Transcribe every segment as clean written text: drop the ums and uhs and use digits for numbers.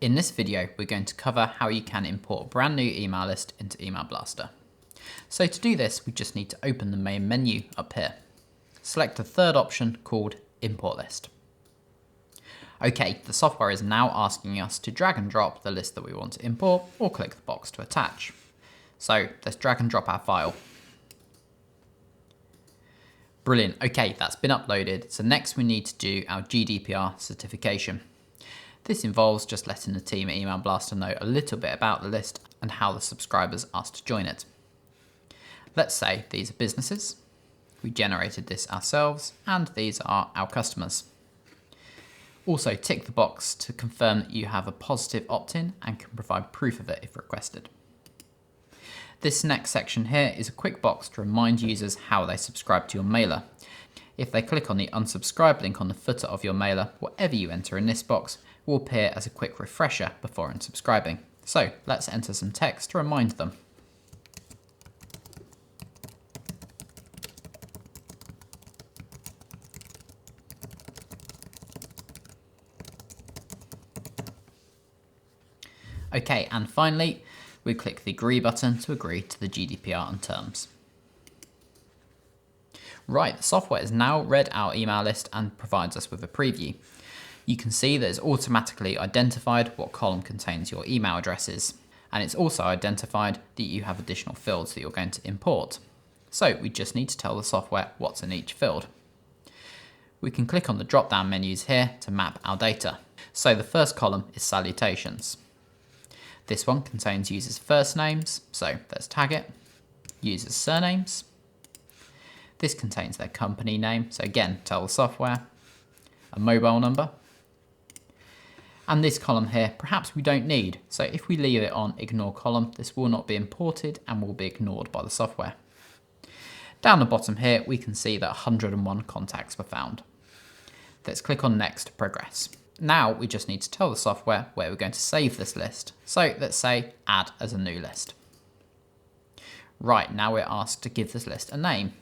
In this video, we're going to cover how you can import a brand new email list into Email Blaster. So to do this, we just need to open the main menu up here. Select the third option called Import List. Okay, the software is now asking us to drag and drop the list that we want to import or click the box to attach. So let's drag and drop our file. Brilliant, okay, that's been uploaded. So next we need to do our GDPR certification. This involves just letting the team at Email Blaster know a little bit about the list and how the subscribers asked to join it. Let's say these are businesses. We generated this ourselves and these are our customers. Also tick the box to confirm that you have a positive opt-in and can provide proof of it if requested. This next section here is a quick box to remind users how they subscribe to your mailer. If they click on the unsubscribe link on the footer of your mailer, whatever you enter in this box will appear as a quick refresher before unsubscribing. So let's enter some text to remind them. Okay, and finally, we click the agree button to agree to the GDPR and terms. Right, the software has now read our email list and provides us with a preview. You can see that it's automatically identified what column contains your email addresses, and it's also identified that you have additional fields that you're going to import. So we just need to tell the software what's in each field. We can click on the drop-down menus here to map our data. So the first column is salutations. This one contains users' first names, so let's tag it. Users' surnames. This contains their company name, so again, tell the software. A mobile number. And this column here, perhaps we don't need, so if we leave it on ignore column, this will not be imported and will be ignored by the software. Down the bottom here, we can see that 101 contacts were found. Let's click on next to progress. Now we just need to tell the software where we're going to save this list. So let's say add as a new list. Right, now we're asked to give this list a name.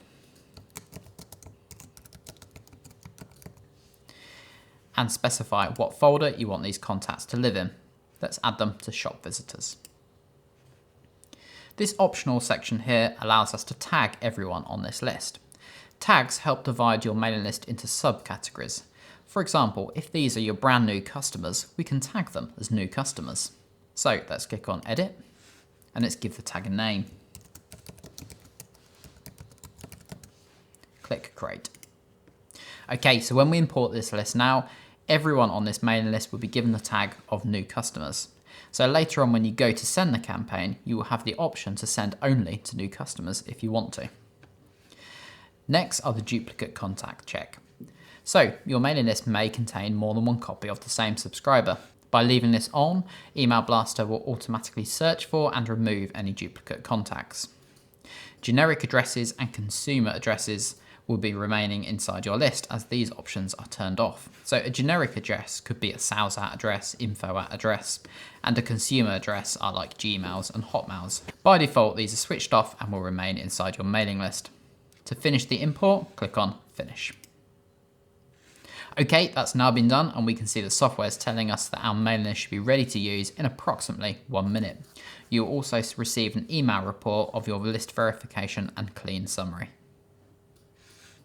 And specify what folder you want these contacts to live in. Let's add them to shop visitors. This optional section here allows us to tag everyone on this list. Tags help divide your mailing list into subcategories. For example, if these are your brand new customers, we can tag them as new customers. So let's click on edit and let's give the tag a name. Click create. Okay, so when we import this list now, everyone on this mailing list will be given the tag of new customers. So later on when you go to send the campaign, you will have the option to send only to new customers if you want to. Next are the duplicate contact check. So your mailing list may contain more than one copy of the same subscriber. By leaving this on, Email Blaster will automatically search for and remove any duplicate contacts. Generic addresses and consumer addresses will be remaining inside your list as these options are turned off. So a generic address could be a sales at address, info at address, and a consumer address are like Gmails and Hotmails. By default, these are switched off and will remain inside your mailing list. To finish the import, click on Finish. Okay, that's now been done and we can see the software is telling us that our mailing list should be ready to use in approximately 1 minute. You'll also receive an email report of your list verification and clean summary.